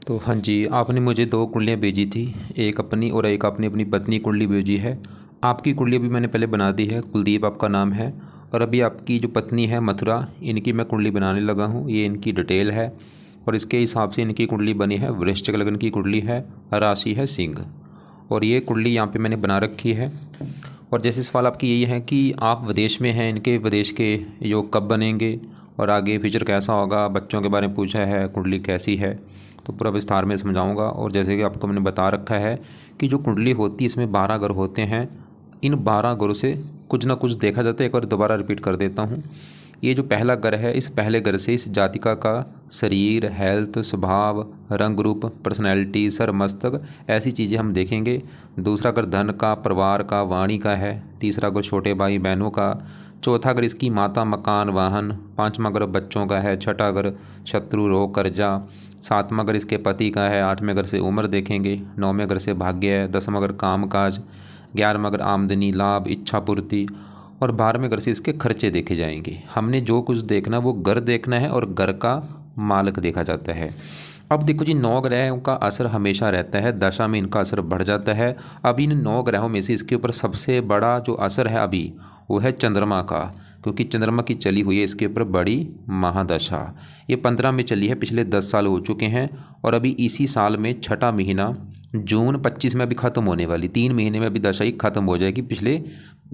तो हाँ जी, आपने मुझे 2 कुंडलियाँ भेजी थी, एक अपनी और एक आपने अपनी पत्नी कुंडली भेजी है। आपकी कुंडली भी मैंने पहले बना दी है, कुलदीप आपका नाम है। और अभी आपकी जो पत्नी है मथुरा, इनकी मैं कुंडली बनाने लगा हूँ। ये इनकी डिटेल है और इसके हिसाब से इनकी कुंडली बनी है। वृश्चिक लग्न की कुंडली है, राशि है सिंह। और ये कुंडली यहाँ पे मैंने बना रखी है। और जैसे सवाल आपकी यही है कि आप विदेश में हैं, इनके विदेश के योग कब बनेंगे और आगे फ्यूचर कैसा होगा, बच्चों के बारे में पूछा है, कुंडली कैसी है, तो पूरा विस्तार में समझाऊंगा। और जैसे कि आपको मैंने बता रखा है कि जो कुंडली होती है इसमें 12 ग्रह होते हैं। इन 12 ग्रहों से कुछ ना कुछ देखा जाता है। एक बार दोबारा रिपीट कर देता हूँ। ये जो पहला ग्रह है, इस पहले ग्रह से इस जातिका का शरीर, हेल्थ, स्वभाव, रंग रूप, पर्सनैलिटी, सर मस्तक, ऐसी चीज़ें हम देखेंगे। दूसरा ग्रह धन का, परिवार का, वाणी का है। तीसरा ग्रह छोटे भाई बहनों का। चौथा ग्रह इसकी माता, मकान, वाहन। पांचवा ग्रह बच्चों का है। छठा ग्रह शत्रु, रोग, कर्जा। सातवां ग्रह इसके पति का है। आठवें ग्रह से उम्र देखेंगे। नौवें ग्रह से भाग्य है। 10वां ग्रह काम काज। 11वां ग्रह आमदनी, लाभ, इच्छा पूर्ति। और 12वें घर से इसके खर्चे देखे जाएंगे। हमने जो कुछ देखना वो घर देखना है और घर का मालिक देखा जाता है। अब देखो जी, 9 ग्रहों का असर हमेशा रहता है, दशा में इनका असर बढ़ जाता है। अब इन 9 ग्रहों में से इसके ऊपर सबसे बड़ा जो असर है अभी वो है चंद्रमा का, क्योंकि चंद्रमा की चली हुई है इसके ऊपर बड़ी महादशा। ये 15 में चली है, पिछले 10 साल हो चुके हैं। और अभी इसी साल में छठा महीना जून 25 में अभी ख़त्म होने वाली, 3 महीने में अभी दशा ही ख़त्म हो जाएगी। पिछले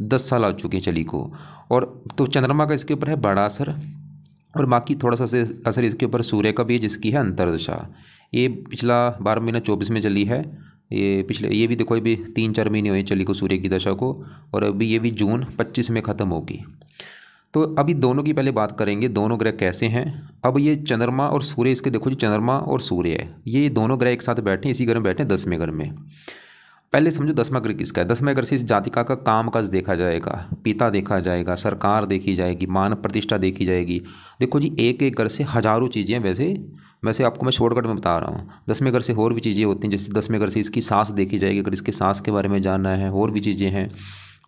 10 साल आ चुके हैं चली को। और तो चंद्रमा का इसके ऊपर है बड़ा असर। और बाकी थोड़ा सा असर इसके ऊपर सूर्य का भी है, जिसकी है अंतर्दशा। ये पिछला 12 महीना 24 में चली है। ये भी देखो, अभी 3-4 महीने हुए चली को सूर्य की दशा को। और अभी ये भी जून 25 में ख़त्म होगी। तो अभी दोनों की पहले बात करेंगे, दोनों ग्रह कैसे हैं। अब ये चंद्रमा और सूर्य, इसके देखो जी, चंद्रमा और सूर्य है, ये दोनों ग्रह एक साथ बैठे हैं, इसी घर में बैठे हैं 10वें घर में। पहले समझो 10वां घर किसका है। 10वें घर से इस जातिका का काम काज देखा जाएगा, पिता देखा जाएगा, सरकार देखी जाएगी, मान प्रतिष्ठा देखी जाएगी। देखो जी, एक एक घर से हजारों चीज़ें हैं। वैसे वैसे आपको मैं शॉर्टकट में बता रहा हूँ। 10वें घर से और भी चीज़ें होती हैं, जैसे 10वें घर से इसकी सास देखी जाएगी, अगर इसके सास के बारे में जानना है, और भी चीज़ें हैं।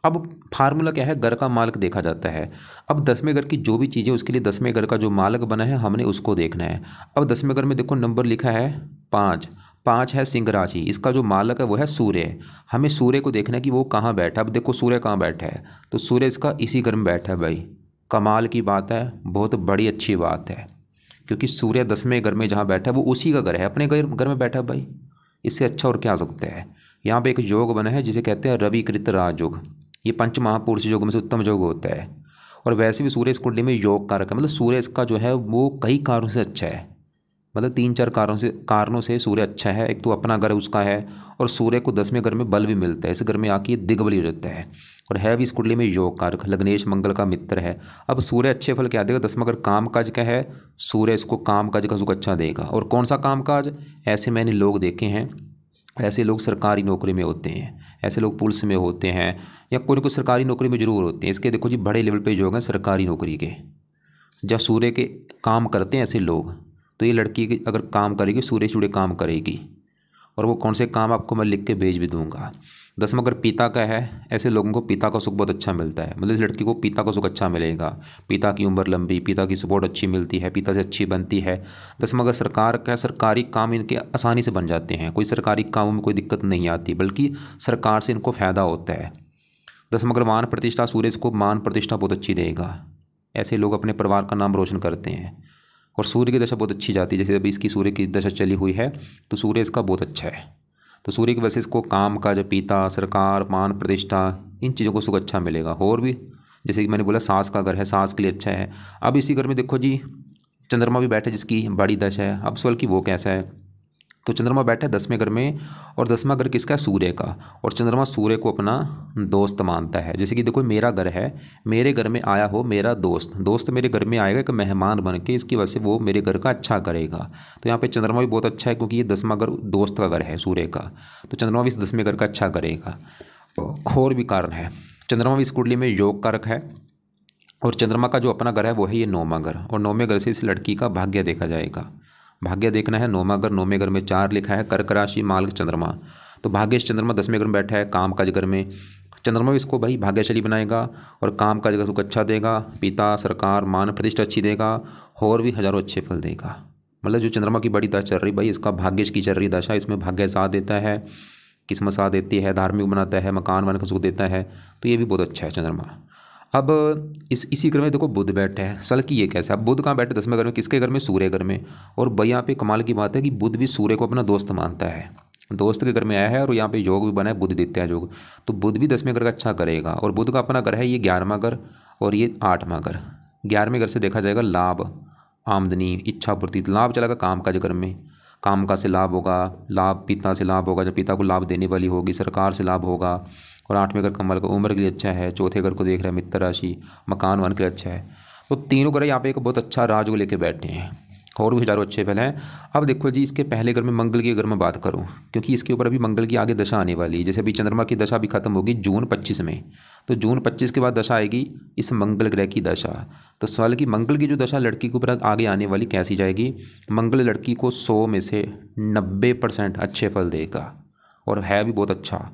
अब फार्मूला क्या है, घर का मालिक देखा जाता है। अब 10वें घर की जो भी चीज़ें, उसके लिए 10वें घर का जो मालिक बना है हमने उसको देखना है। अब 10वें घर में देखो नंबर लिखा है 5। 5 है सिंह राशि, इसका जो मालिक है वो है सूर्य। हमें सूर्य को देखना है कि वो कहाँ बैठा है। अब देखो सूर्य कहाँ बैठा है, तो सूर्य इसका इसी घर में बैठा है भाई। कमाल की बात है, बहुत बड़ी अच्छी बात है, क्योंकि सूर्य 10वें घर में जहाँ बैठा है वो उसी का घर है, अपने घर में बैठा है भाई। इससे अच्छा और क्या हो सकता है। यहाँ पे एक योग बना है जिसे कहते हैं रविकृत राजयोग। ये पंच महापुरुष योग में से उत्तम योग होता है। और वैसे भी सूर्य इस कुंडली में योग कारक है, मतलब सूर्य इसका जो है वो कई कारणों से अच्छा है। मतलब 3-4 कारणों से सूर्य अच्छा है। एक तो अपना घर उसका है, और सूर्य को 10वें घर में बल भी मिलता है, इस घर में आके दिग्बली हो जाता है। और है भी इस कुंडली में योग कारक, लग्नेश मंगल का मित्र है। अब सूर्य अच्छे फल क्या देगा। 10वां घर काम काज का है, सूर्य इसको काम काज का सुख अच्छा देगा। और कौन सा काम काज, ऐसे मैंने लोग देखे हैं, ऐसे लोग सरकारी नौकरी में होते हैं, ऐसे लोग पुलिस में होते हैं, या कोई ना कोई सरकारी नौकरी में जरूर होते हैं। इसके देखो जी, बड़े लेवल पे योग हैं सरकारी नौकरी के, जब सूर्य के काम करते हैं ऐसे लोग। तो ये लड़की की अगर काम करेगी, सूर्य जुड़े काम करेगी। और वो कौन से काम आपको मैं लिख के भेज भी दूंगा। 10वां घर पिता का है, ऐसे लोगों को पिता का सुख बहुत अच्छा मिलता है। मतलब इस लड़की को पिता का सुख अच्छा मिलेगा, पिता की उम्र लंबी, पिता की सपोर्ट अच्छी मिलती है, पिता से अच्छी बनती है। 10वां घर सरकार का है, सरकारी काम इनके आसानी से बन जाते हैं, कोई सरकारी कामों में कोई दिक्कत नहीं आती, बल्कि सरकार से इनको फ़ायदा होता है। 10वां घर मान प्रतिष्ठा, सूर्य को मान प्रतिष्ठा बहुत अच्छी देगा। ऐसे लोग अपने परिवार का नाम रोशन करते हैं। और सूर्य की दशा बहुत अच्छी जाती है, जैसे अभी इसकी सूर्य की दशा चली हुई है, तो सूर्य इसका बहुत अच्छा है। तो सूर्य की वजह से इसको काम का, जो पिता, सरकार, मान प्रतिष्ठा, इन चीज़ों को सुख अच्छा मिलेगा। और भी जैसे कि मैंने बोला सास का घर है, सास के लिए अच्छा है। अब इसी घर में देखो जी, चंद्रमा भी बैठा जिसकी बड़ी दशा है। अब सवाल कि वो कैसा है। तो चंद्रमा बैठा है 10वें घर में, और 10वां घर किसका है, सूर्य का। और चंद्रमा सूर्य को अपना दोस्त मानता है। जैसे कि देखो मेरा घर है, मेरे घर में आया हो मेरा दोस्त मेरे घर में आएगा एक मेहमान बन के, इसकी वजह से वो मेरे घर का अच्छा करेगा। तो यहाँ पे चंद्रमा भी बहुत अच्छा है, क्योंकि ये 10वां घर दोस्त का घर है सूर्य का। तो चंद्रमा भी इस 10वें घर का अच्छा करेगा। और भी कारण है, चंद्रमा भी इस कुंडली में योग कारक है। और चंद्रमा का जो अपना घर है वो है ये 9वां घर। और 9वें घर से इस लड़की का भाग्य देखा जाएगा। भाग्य देखना है 9वां घर। 9वें घर में 4 लिखा है, कर्क राशि, माल, चंद्रमा। तो भाग्यश चंद्रमा 10वें घर में बैठा है, काम काज घर में। चंद्रमा भी इसको भाई भाग्यशाली बनाएगा और काम काज का सुख अच्छा देगा, पिता, सरकार, मान प्रतिष्ठा अच्छी देगा, और भी हजारों अच्छे फल देगा। मतलब जो चंद्रमा की बड़ी दशा चल रही भाई, इसका भाग्येश की चल रही दशा, इसमें भाग्य साथ देता है, किस्मत साथ देती है, धार्मिक बनाता है, मकान वन का सुख देता है, तो ये भी बहुत अच्छा है चंद्रमा। अब इसी घर में देखो बुध बैठे है, सल की ये कैसा, अब बुध कहाँ बैठे 10वें घर में, किसके घर में, सूर्य घर में। और भाई यहाँ पे कमाल की बात है कि बुध भी सूर्य को अपना दोस्त मानता है, दोस्त के घर में आया है, और यहाँ पे योग भी बना है, बुध दित्या योग, तो बुध भी 10वें घर का अच्छा करेगा। और बुध का अपना घर है ये 11वां घर और ये 8वां घर। 11वें घर से देखा जाएगा लाभ, आमदनी, इच्छा पूर्ति, लाभ चलेगा काम काज घर में, काम का से लाभ होगा, लाभ पिता से लाभ होगा, जब पिता को लाभ देने वाली होगी, सरकार से लाभ होगा। और 8वें घर कमल का उम्र के लिए अच्छा है, चौथे घर को देख रहे हैं मित्र राशि, मकान वन के लिए अच्छा है। तो तीनों ग्रह यहाँ पे एक बहुत अच्छा राज को लेकर बैठे हैं, और भी हजारों अच्छे फल हैं। अब देखो जी, इसके पहले घर में मंगल की अगर मैं बात करूं, क्योंकि इसके ऊपर अभी मंगल की आगे दशा आने वाली है, जैसे अभी चंद्रमा की दशा भी खत्म होगी जून 25 में, तो जून 25 के बाद दशा आएगी इस मंगल ग्रह की दशा। तो सवाल की मंगल की जो दशा लड़की के ऊपर आगे आने वाली कैसी जाएगी, मंगल लड़की को 100 में से 90% अच्छे फल देगा, और है भी बहुत अच्छा।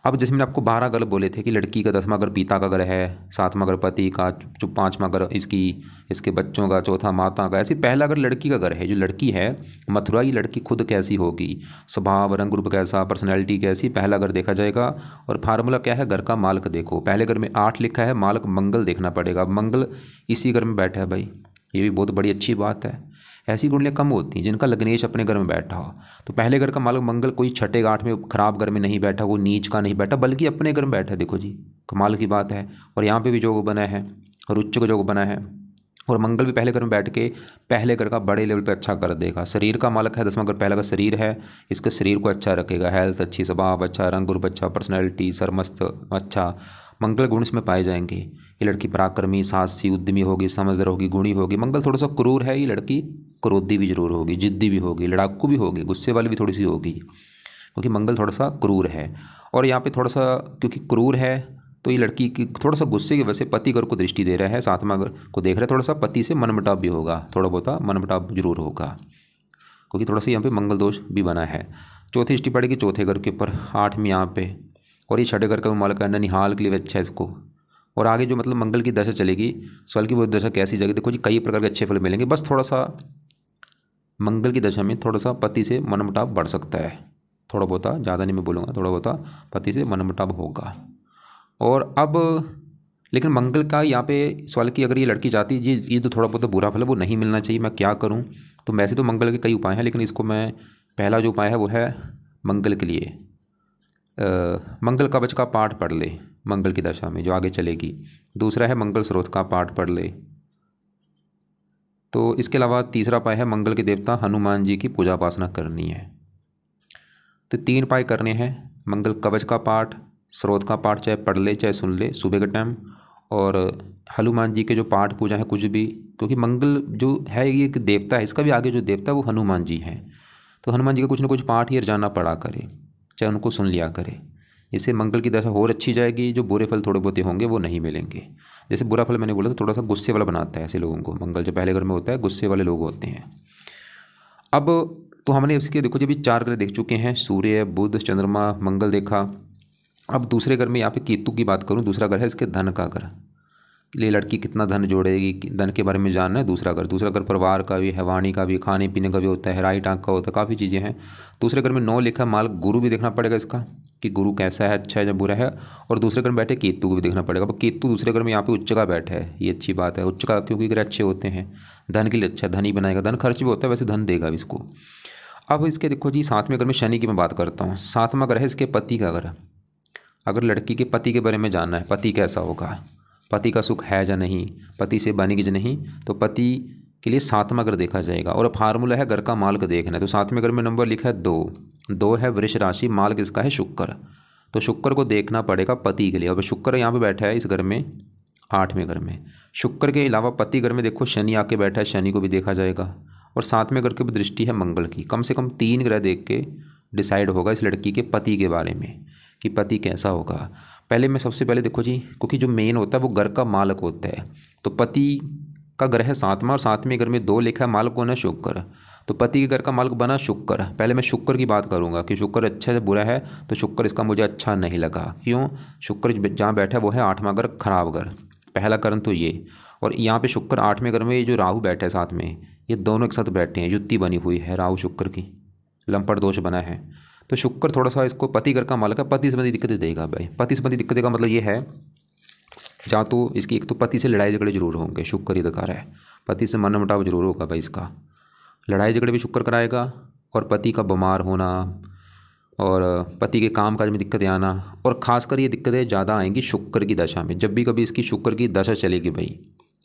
अब जैसे मैंने आपको 12 घर बोले थे कि लड़की का 10वां घर पिता का घर है, 7वां घर पति का, 5वां घर इसके बच्चों का, चौथा माता का, ऐसे पहला घर लड़की का घर है। जो लड़की है मथुरा, ये लड़की खुद कैसी होगी, स्वभाव, रंग रूप कैसा, पर्सनैलिटी कैसी, पहला घर देखा जाएगा। और फार्मूला क्या है, घर का मालक देखो, पहले घर में 8 लिखा है, मालक मंगल देखना पड़ेगा, मंगल इसी घर में बैठा है भाई, ये भी बहुत बड़ी अच्छी बात है। ऐसी कुंडलियाँ कम होती हैं जिनका लग्नेश अपने घर में बैठा हो। तो पहले घर का मालक मंगल कोई छठे गांठ में खराब घर में नहीं बैठा, वो नीच का नहीं बैठा, बल्कि अपने घर में बैठा है। देखो जी, कमाल की बात है। और यहाँ पे भी योग बना है और उच्च का योग बना है, और मंगल भी पहले घर में बैठ के पहले घर का बड़े लेवल पे अच्छा कर देगा। शरीर का मालक है 10वां घर, पहला का शरीर है, इसके शरीर को अच्छा रखेगा, हेल्थ अच्छी, स्वभाव अच्छा, रंग रूप अच्छा, पर्सनैलिटी, सरमस्त अच्छा, मंगल गुण इसमें पाए जाएंगे। ये लड़की पराक्रमी, साहसी, उद्यमी होगी, समझदार होगी, गुणी होगी। मंगल थोड़ा सा क्रूर है, ये लड़की क्रोधी भी जरूर होगी, जिद्दी भी होगी, लड़ाकू भी होगी, गुस्से वाली भी थोड़ी सी होगी, क्योंकि मंगल थोड़ा सा क्रूर है। और यहाँ पे थोड़ा सा क्योंकि क्रूर है, तो ये लड़की की थोड़ा सा गुस्से की वजह से पति घर को दृष्टि दे रहा है, 7वां घर को देख रहा है, थोड़ा सा पति से मनमुटाव भी होगा, थोड़ा बहुत मनमुटाव जरूर होगा, क्योंकि थोड़ा सा यहाँ पे मंगल दोष भी बना है। चौथी दृष्टि पड़ेगी चौथे घर के ऊपर, 8वीं यहाँ पे, और ये छठे घर का मालक है, ननिहाल के लिए अच्छा है इसको। और आगे जो मतलब मंगल की दशा चलेगी, सवाल की वो दशा कैसी जाएगी, देखो जी कई प्रकार के अच्छे फल मिलेंगे, बस थोड़ा सा मंगल की दशा में थोड़ा सा पति से मनमुटाव बढ़ सकता है, थोड़ा बहुत, ज़्यादा नहीं मैं बोलूँगा, थोड़ा बहुत पति से मनमुटाव होगा। और अब लेकिन मंगल का यहाँ पे सवाल की अगर ये लड़की चाहती है ये तो थोड़ा बहुत बुरा फल है वो नहीं मिलना चाहिए, मैं क्या करूँ। तो वैसे तो मंगल के कई उपाय हैं, लेकिन इसको मैं पहला जो उपाय है वो है मंगल के लिए मंगल कवच का पाठ पढ़ ले मंगल की दशा में जो आगे चलेगी। दूसरा है मंगल स्रोत का पाठ पढ़ ले। तो इसके अलावा तीसरा उपाय है मंगल के देवता हनुमान जी की पूजा उपासना करनी है। तो 3 उपाय करने हैं, मंगल कवच का पाठ, स्रोत का पाठ चाहे पढ़ ले चाहे सुन ले सुबह के टाइम, और हनुमान जी के जो पाठ पूजा है कुछ भी, क्योंकि मंगल जो है ये एक देवता है, इसका भी आगे जो देवता है वो हनुमान जी हैं। तो हनुमान जी का कुछ ना कुछ पाठ ही रोजाना पढ़ा करे, चाहे उनको सुन लिया करे, इससे मंगल की दशा और अच्छी जाएगी। जो बुरे फल थोड़े बहुत होंगे वो नहीं मिलेंगे। जैसे बुरा फल मैंने बोला तो थोड़ा सा गुस्से वाला बनाता है ऐसे लोगों को, मंगल जो पहले घर में होता है गुस्से वाले लोग होते हैं। अब तो हमने इसके देखो जी अभी 4 ग्रह देख चुके हैं, सूर्य, बुध, चंद्रमा, मंगल देखा। अब दूसरे घर में यहाँ पे केतु की बात करूँ, दूसरा घर है इसके धन का घर, ये लड़की कितना धन जोड़ेगी, धन के बारे में जानना है। दूसरा घर परिवार का भी है, वाणी का भी, खाने पीने का भी होता है, राइट आंख का होता है, काफ़ी चीज़ें हैं। दूसरे घर में 9 लिखा माल, गुरु भी देखना पड़ेगा इसका कि गुरु कैसा है, अच्छा है या बुरा है। और दूसरे घर में बैठे केतु को भी देखना पड़ेगा। अब केतु दूसरे घर में यहाँ पे उच्च का बैठा है, ये अच्छी बात है, उच्च का क्योंकि ग्रह अच्छे होते हैं, धन के लिए अच्छा, धन ही बनाएगा, धन खर्च भी होता है वैसे धन देगा भी इसको। अब इसके देखो जी 7वें घर में शनि की मैं बात करता हूँ। 7वां घर है इसके पति का घर। अगर लड़की के पति के बारे में जानना है, पति कैसा होगा, पति का सुख है या नहीं, पति से बनेगी या नहीं, तो पति के लिए 7वां घर देखा जाएगा। और फार्मूला है घर का मालक देखना है। तो 7वें घर में नंबर लिखा है 2 है वृष राशि, मालक इसका है शुक्र, तो शुक्र को देखना पड़ेगा पति के लिए। अब शुक्र यहाँ पे बैठा है इस घर में 8वें घर में। शुक्र के अलावा पति घर में देखो शनि आके बैठा है, शनि को भी देखा जाएगा। और 7वें घर की दृष्टि है मंगल की। कम से कम 3 ग्रह देख के डिसाइड होगा इस लड़की के पति के बारे में कि पति कैसा होगा। पहले मैं सबसे पहले देखो जी, क्योंकि जो मेन होता है वो घर का मालक होता है, तो पति का घर है 7वां, और 7वें घर में 2 लिखा है, मालक कौन है शुक्र, तो पति के घर का मालक बना शुक्र। पहले मैं शुक्र की बात करूंगा कि शुक्र अच्छा है बुरा है, तो शुक्र इसका मुझे अच्छा नहीं लगा। क्यों, शुक्र जहाँ बैठा है वो है 8वां घर, खराब घर, पहला कारण तो ये। और यहाँ पे शुक्र 8वें घर में ये जो राहु बैठा है साथ में, ये दोनों एक साथ बैठे हैं, युति बनी हुई है राहु शुक्र की, लंपट दोष बना है। तो शुक्र थोड़ा सा इसको पति घर का मालक है, पति संबंधी दिक्कतें देगा भाई। पति संबंधी दिक्कतें का मतलब ये है, जहाँ तो इसकी एक तो पति से लड़ाई झगड़े जरूर होंगे, शुक्र ही दिखा रहा है, पति से मन मुटाव जरूर होगा भाई इसका, लड़ाई झगड़े भी शुक्र कराएगा। और पति का बीमार होना और पति के काम काज में दिक्कतें आना, और ख़ासकर ये दिक्कतें ज़्यादा आएंगी शुक्र की दशा में। जब भी कभी इसकी शुक्र की दशा चलेगी भाई,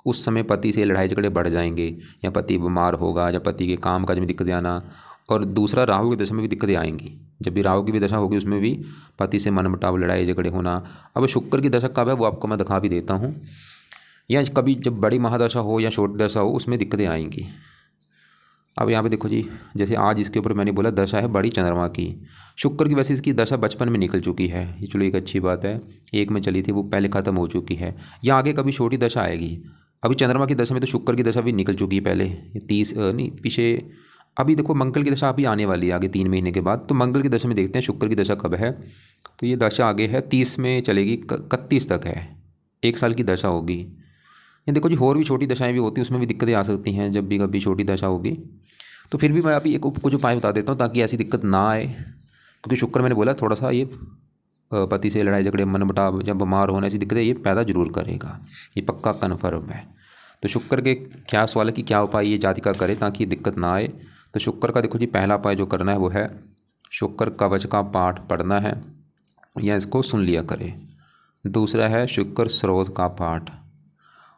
उस समय पति से लड़ाई झगड़े बढ़ जाएंगे, या पति बीमार होगा, या पति के काम काज में दिक्कतें आना। और दूसरा, राहु की दशा में भी दिक्कतें आएंगी, जब भी राहु की भी दशा होगी उसमें भी पति से मनमुटाव लड़ाई झगड़े होना। अब शुक्र की दशा कब है वो आपको मैं दिखा भी देता हूँ, या कभी जब बड़ी महादशा हो या छोटी दशा हो उसमें दिक्कतें आएंगी। अब यहाँ पे देखो जी, जैसे आज इसके ऊपर मैंने बोला दशा है बड़ी चंद्रमा की, शुक्र की वैसे इसकी दशा बचपन में निकल चुकी है, ये चलो एक अच्छी बात है, एक में चली थी वो पहले ख़त्म हो चुकी है, या आगे कभी छोटी दशा आएगी। अभी चंद्रमा की दशा में तो शुक्र की दशा भी निकल चुकी है पहले, ये 30 नहीं पीछे। अभी देखो मंगल की दशा अभी आने वाली है आगे 3 महीने के बाद, तो मंगल की दशा में देखते हैं शुक्र की दशा कब है। तो ये दशा आगे है 30 में चलेगी, 31 तक है, 1 साल की दशा होगी। ये देखो जी, और भी छोटी दशाएं भी होती हैं, उसमें भी दिक्कतें आ सकती हैं जब भी कभी छोटी दशा होगी। तो फिर भी मैं अभी एक कुछ उपाय बता देता हूँ ताकि ऐसी दिक्कत ना आए, क्योंकि शुक्र मैंने बोला थोड़ा सा ये पति से लड़ाई झगड़े, मनमुटाव, जब बीमार होने ऐसी दिक्कतें ये पैदा जरूर करेगा, ये पक्का कन्फर्म है। तो शुक्र के क्या सवाल है कि क्या उपाय ये जातिका करे ताकि ये दिक्कत ना आए। तो शुक्र का देखो जी, पहला उपाय जो करना है वो है शुक्र कवच का पाठ पढ़ना है, या इसको सुन लिया करे। दूसरा है शुक्र स्रोत का पाठ,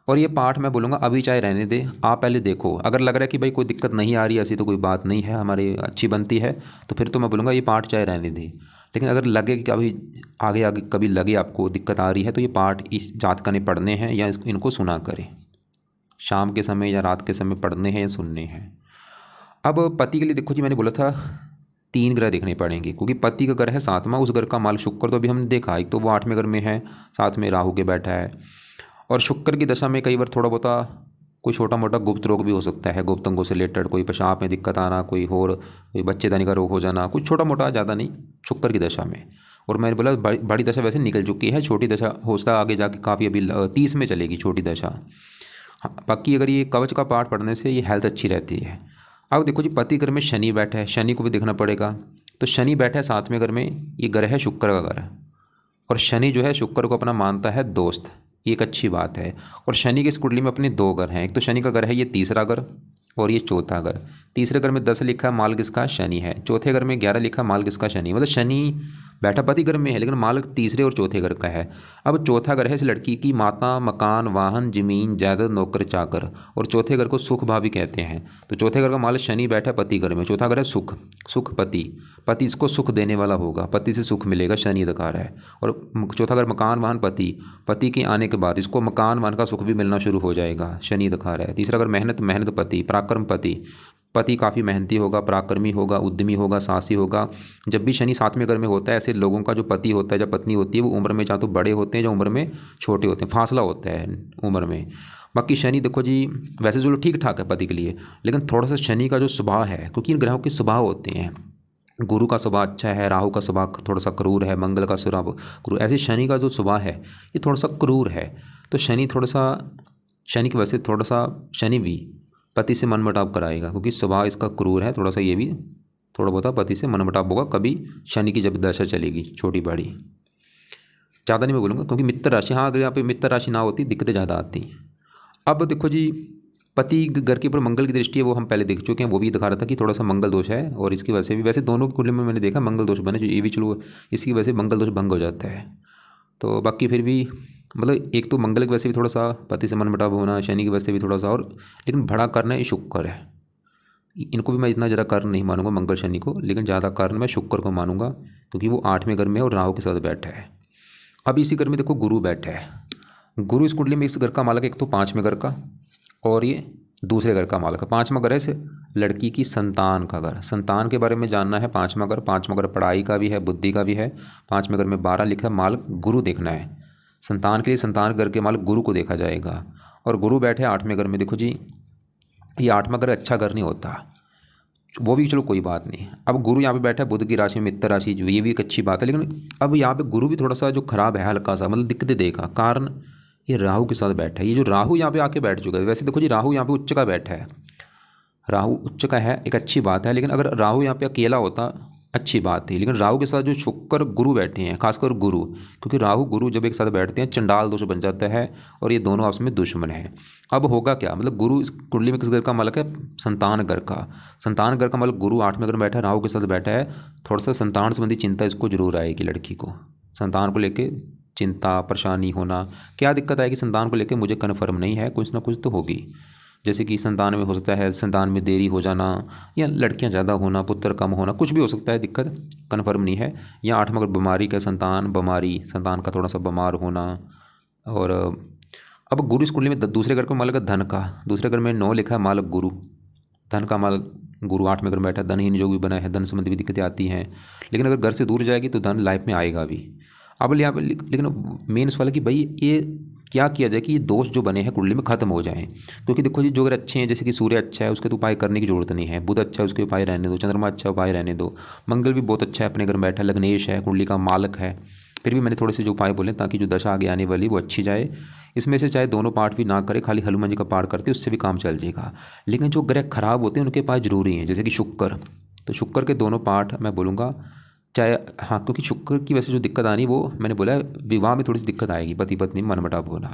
और ये पाठ मैं बोलूँगा अभी चाहे रहने दे, आप पहले देखो, अगर लग रहा है कि भाई कोई दिक्कत नहीं आ रही, ऐसी तो कोई बात नहीं है, हमारी अच्छी बनती है, तो फिर तो मैं बोलूँगा ये पाठ चाहे रहने दे। लेकिन अगर लगे कि अभी आगे आगे कभी लगे आपको दिक्कत आ रही है, तो ये पाठ इस जातका ने पढ़ने हैं, या इनको सुना करें, शाम के समय या रात के समय पढ़ने हैं या सुनने हैं। अब पति के लिए देखो जी, मैंने बोला था 3 ग्रह देखने पड़ेंगे, क्योंकि पति का घर है 7वां, उस घर का माल शुक्र तो अभी हमने देखा, एक तो वो 8वें घर में है, साथ में राहु के बैठा है। और शुक्र की दशा में कई बार थोड़ा बहुत कोई छोटा मोटा गुप्त रोग भी हो सकता है, गुप्त अंगों से रिलेटेड, कोई पेशाब में दिक्कत आना, कोई बच्चेदानी का रोग हो जाना, कुछ छोटा मोटा, ज़्यादा नहीं, शुक्र की दशा में। और मैंने बोला बड़ी दशा वैसे निकल चुकी है, छोटी दशा होता आगे जाके काफ़ी अभी 30 में चलेगी छोटी दशा। बाकी अगर ये कवच का पाठ पढ़ने से ये हेल्थ अच्छी रहती है। अब देखो जी, पति घर में शनि बैठा है, शनि को भी देखना पड़ेगा। तो शनि बैठा है 7वें घर में, ये घर है शुक्र का घर, और शनि जो है शुक्र को अपना मानता है दोस्त, ये एक अच्छी बात है। और शनि की इस कुंडली में अपने 2 घर हैं, एक तो शनि का घर है ये 3रा घर, और ये 4था घर। 3रे घर में 10 लिखा है, माल किसका? शनि है। 4थे घर में 11 लिखा, माल किसका? शनि। मतलब शनि बैठा पति घर में है, लेकिन माल 3रे और 4थे घर का है। अब 4था घर है इस लड़की की माता, मकान, वाहन, जमीन, जायदाद, नौकर चाकर, और 4थे घर को सुख भावी कहते हैं। तो 4थे घर का माल शनि बैठा पति घर में, 4था घर है सुख, सुख पति, पति इसको सुख देने वाला होगा, पति से सुख मिलेगा, शनि अधिकार है। और 4था घर मकान, वाहन, पति, पति के आने के बाद इसको मकान वाहन का सुख भी मिलना शुरू हो जाएगा, शनि अधिकार है। 3रा घर मेहनत, मेहनत पति, पराक्रम पति, पति काफ़ी मेहनती होगा, पराक्रमी होगा, उद्यमी होगा, साहसी होगा। जब भी शनि 7वें घर में होता है, ऐसे लोगों का जो पति होता है, जब पत्नी होती है, वो उम्र में चाहे तो बड़े होते हैं, या उम्र में छोटे होते हैं, फासला होता है उम्र में। बाकी शनि देखो जी, वैसे चलो ठीक ठाक है पति के लिए, लेकिन थोड़ा सा शनि का जो स्वभाव है, क्योंकि इन ग्रहों के स्वभाव होते हैं, गुरु का स्वभाव अच्छा है, राहु का स्वभाव थोड़ा सा क्रूर है, मंगल का स्वभाव क्रूर, ऐसे शनि का जो स्वभाव है ये थोड़ा सा क्रूर है। तो शनि थोड़ा सा, शनि की वजह से थोड़ा सा शनि भी पति से मनमुटाव कराएगा, क्योंकि स्वभाव इसका क्रूर है थोड़ा सा, ये भी थोड़ा बहुत पति से मनमुटाव होगा कभी शनि की जब दशा चलेगी, छोटी बड़ी, ज़्यादा नहीं मैं बोलूँगा, क्योंकि मित्र राशि, हाँ अगर यहाँ पे मित्र राशि ना होती दिक्कतें ज़्यादा आती। अब देखो जी, पति घर के ऊपर मंगल की दृष्टि है, वो हम पहले देख चुके हैं, वो भी दिखा रहा था कि थोड़ा सा मंगल दोष है, और इसकी वजह से भी वैसे दोनों की कुंडली में मैंने देखा मंगल दोष बने, जो ये भी चलो इसकी वजह से मंगल दोष भंग हो जाता है। तो बाकी फिर भी मतलब एक तो मंगल की वजह से भी थोड़ा सा पति से मनमुटाव होना, शनि की वजह से भी थोड़ा सा, और लेकिन बड़ा कारण है शुक्र है, इनको भी मैं इतना ज़्यादा कारण नहीं मानूंगा मंगल शनि को, लेकिन ज़्यादा कारण मैं शुक्र को मानूंगा, क्योंकि वो 8वें घर में और राहु के साथ बैठा है। अब इसी घर में देखो गुरु बैठा है, गुरु इस कुंडली में इस घर का मालक एक तो 5वें घर का, और ये दूसरे घर का मालक है। 5वां घर है इस लड़की की संतान का घर, संतान के बारे में जानना है। 5वां घर, 5वां घर पढ़ाई का भी है, बुद्धि का भी है। 5वें घर में 12 लिखा है, मालक गुरु देखना है संतान के लिए, संतान घर के मालक गुरु को देखा जाएगा। और गुरु बैठे 8वें घर में, देखो जी ये 8वां घर अच्छा घर नहीं होता, वो भी चलो कोई बात नहीं। अब गुरु यहाँ पे बैठा है बुध की राशि में, मित्र राशि, ये भी एक अच्छी बात है, लेकिन अब यहाँ पे गुरु भी थोड़ा सा जो खराब है, हल्का सा मतलब दिक्कतें देगा। कारण ये राहु के साथ बैठा है, ये जो राहु यहाँ पे आके बैठ चुका है, वैसे देखो जी राहु यहाँ पे उच्च का बैठा है, राहु उच्च का है, एक अच्छी बात है, लेकिन अगर राहु यहाँ पे अकेला होता अच्छी बात थी, लेकिन राहु के साथ जो शुक्र गुरु बैठे हैं, खासकर गुरु, क्योंकि राहु गुरु जब एक साथ बैठते हैं चंडाल दोष बन जाता है और ये दोनों आपस में दुश्मन हैं। अब होगा क्या, मतलब गुरु इस कुंडली में किस घर का मालक है, संतान घर का। संतान घर का मालक गुरु 8वें घर में बैठा है, राहु के साथ बैठा है, थोड़ा सा संतान संबंधी चिंता इसको जरूर आएगी। लड़की को संतान को लेके चिंता परेशानी होना, क्या दिक्कत आएगी संतान को लेके मुझे कन्फर्म नहीं है, कुछ ना कुछ तो होगी। जैसे कि संतान में हो सकता है संतान में देरी हो जाना, या लड़कियां ज़्यादा होना, पुत्र कम होना, कुछ भी हो सकता है, दिक्कत कन्फर्म नहीं है। या 8 मगर बीमारी का संतान बीमारी, संतान का थोड़ा सा बीमार होना। और अब गुरु इस कुंडली में दूसरे घर का मालक है धन का, दूसरे घर में 9 लिखा है मालक गुरु, धन का मालक गुरु 8वें घर में बैठा है, धनहीन जो भी बना है, धन संबंधी भी दिक्कतें आती हैं, लेकिन अगर घर से दूर जाएगी तो धन लाइफ में आएगा भी। अब यहाँ पर लेकिन मेन सवाल है कि भाई ये क्या किया जाए कि ये दोष जो बने हैं कुंडली में खत्म हो जाएं। क्योंकि देखो जी, जो अगर अच्छे हैं, जैसे कि सूर्य अच्छा है उसके तो उपाय करने की जरूरत नहीं है, बुध अच्छा है उसके उपाय रहने दो, चंद्रमा अच्छा उपाय रहने दो, मंगल भी बहुत अच्छा है अपने घर में बैठा, लग्नेश है कुंडली का मालक है। फिर भी मैंने थोड़े से जो उपाय बोले ताकि जो दशा आगे आने वाली वो अच्छी जाए। इसमें से चाहे दोनों पाठ भी ना करे, खाली हनुमान जी का पाठ करते उससे भी काम चल जाएगा। लेकिन जो ग्रह खराब होते हैं उनके पास जरूरी हैं, जैसे कि शुक्र, तो शुक्र के दोनों पाठ मैं बोलूँगा चाहे, हाँ, क्योंकि शुक्र की वजह से जो दिक्कत आनी वो मैंने बोला है, विवाह में थोड़ी सी दिक्कत आएगी, पति पत्नी मनमुटाव होना।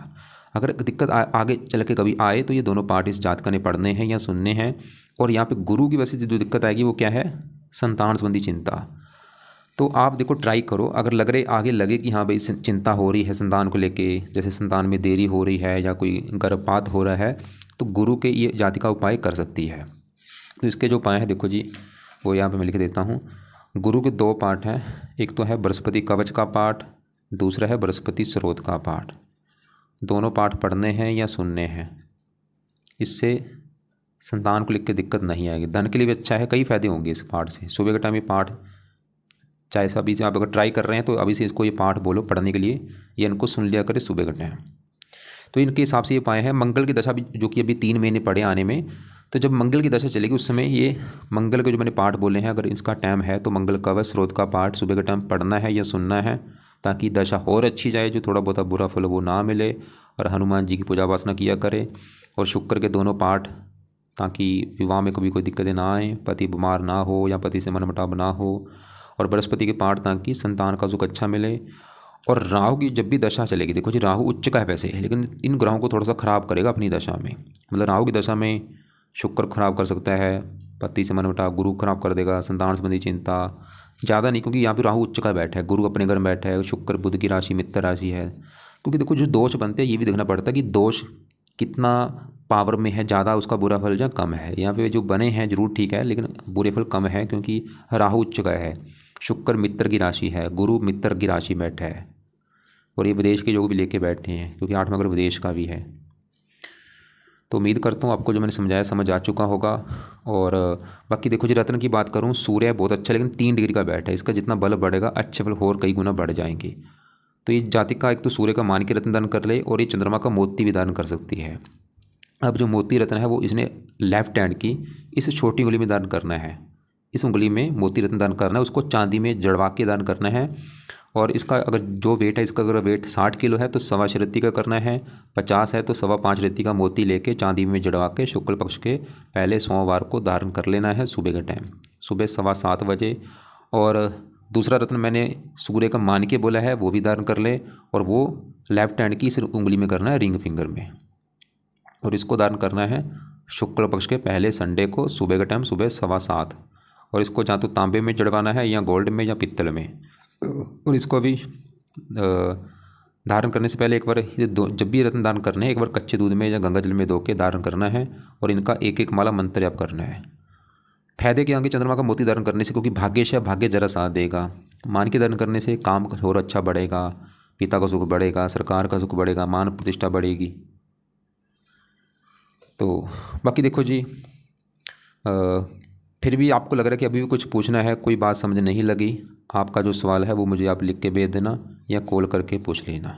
अगर दिक्कत आगे चल के कभी आए तो ये दोनों पार्ट इस जातका ने पढ़ने हैं या सुनने हैं। और यहाँ पे गुरु की वजह से जो दिक्कत आएगी वो क्या है, संतान संबंधी चिंता। तो आप देखो ट्राई करो, अगर लग रहे आगे लगे कि हाँ भाई चिंता हो रही है संतान को लेके, जैसे संतान में देरी हो रही है या कोई गर्भपात हो रहा है, तो गुरु के ये जातिका उपाय कर सकती है। तो इसके जो उपाय हैं देखो जी, वो यहाँ पे मैं लिख देता हूँ। गुरु के 2 पाठ हैं, एक तो है बृहस्पति कवच का पाठ, दूसरा है बृहस्पति स्रोत का पाठ। दोनों पाठ पढ़ने हैं या सुनने हैं, इससे संतान को लिख के दिक्कत नहीं आएगी, धन के लिए भी अच्छा है, कई फायदे होंगे इस पाठ से। सुबह के टाइम ये पाठ चाहे अभी से आप अगर ट्राई कर रहे हैं तो अभी से इसको ये पाठ बोलो पढ़ने के लिए, या इनको सुन लिया करें सुबह के टाइम। तो इनके हिसाब से ये पाए हैं। मंगल की दशा भी जो कि अभी 3 महीने पड़े आने में, तो जब मंगल की दशा चलेगी उस समय ये मंगल के जो मैंने पाठ बोले हैं, अगर इसका टाइम है तो मंगल कवच स्रोत का पाठ सुबह के टाइम पढ़ना है या सुनना है, ताकि दशा और अच्छी जाए, जो थोड़ा बहुत बुरा फल वो ना मिले। और हनुमान जी की पूजा वासना किया करे। और शुक्र के दोनों पाठ, ताकि विवाह में कभी कोई दिक्कतें ना आए, पति बीमार ना हो या पति से मनमुटाव ना हो। और बृहस्पति के पाठ ताकि संतान का सुख अच्छा मिले। और राहु की जब भी दशा चलेगी, देखो जी राहु उच्च का है वैसे, लेकिन इन ग्रहों को थोड़ा सा खराब करेगा अपनी दशा में। मतलब राहु की दशा में शुक्र खराब कर सकता है, पति से मनमुटाव, गुरु खराब कर देगा, संतान संबंधी चिंता ज़्यादा नहीं, क्योंकि यहाँ पे राहु उच्च का बैठा है, गुरु अपने घर में बैठा है, शुक्र बुध की राशि मित्र राशि है। क्योंकि देखो जो दोष बनते हैं ये भी देखना पड़ता है कि दोष कितना पावर में है, ज़्यादा उसका बुरा फल या कम है। यहाँ पे जो बने हैं जरूर ठीक है, लेकिन बुरे फल कम है, क्योंकि राहु उच्च का है, शुक्र मित्र की राशि है, गुरु मित्र की राशि बैठा है। और ये विदेश के योग भी लेके बैठे हैं, क्योंकि 8वां घर विदेश का भी है। तो उम्मीद करता हूँ आपको जो मैंने समझाया समझ आ चुका होगा। और बाकी देखो जी रत्न की बात करूँ, सूर्य बहुत अच्छा, लेकिन 3 डिग्री का बैठ है, इसका जितना बल बढ़ेगा अच्छे फल और कई गुना बढ़ जाएंगे। तो ये जातिक का एक तो सूर्य का मान के रत्न दान कर ले, और ये चंद्रमा का मोती भी दान कर सकती है। अब जो मोती रत्न है वो इसने लेफ्ट हैंड की इस छोटी उंगली में दान करना है, इस उंगली में मोती रत्न दान करना है, उसको चांदी में जड़वा के दान करना है। और इसका अगर जो वेट है, इसका अगर वेट 60 किलो है तो 1.25 रत्ती का करना है, 50 है तो 5.25 रत्ती का मोती लेके चांदी में जड़वा के शुक्ल पक्ष के पहले सोमवार को धारण कर लेना है सुबह के टाइम, सुबह 7:15 बजे। और दूसरा रत्न मैंने सूर्य का मान के बोला है, वो भी धारण कर ले, और वो लेफ्ट हैंड की इस उंगली में करना है, रिंग फिंगर में। और इसको धारण करना है शुक्ल पक्ष के पहले संडे को सुबह का टाइम, सुबह 7:15। और इसको या तो तांबे में जड़वाना है या गोल्ड में या पित्तल में। और इसको अभी धारण करने से पहले एक बार जब भी रत्न दान करने हैं, एक बार कच्चे दूध में या गंगा जल में धो के धारण करना है। और इनका 1-1 माला मंत्र जाप करना है। फायदे के आगे चंद्रमा का मोती धारण करने से, क्योंकि भाग्य भाग्य जरा साथ देगा। मान के धारण करने से काम और अच्छा बढ़ेगा, पिता का सुख बढ़ेगा, सरकार का सुख बढ़ेगा, मान प्रतिष्ठा बढ़ेगी। तो बाकी देखो जी, फिर भी आपको लग रहा है कि अभी भी कुछ पूछना है, कोई बात समझ नहीं लगी, आपका जो सवाल है वो मुझे आप लिख के भेज देना या कॉल करके पूछ लेना।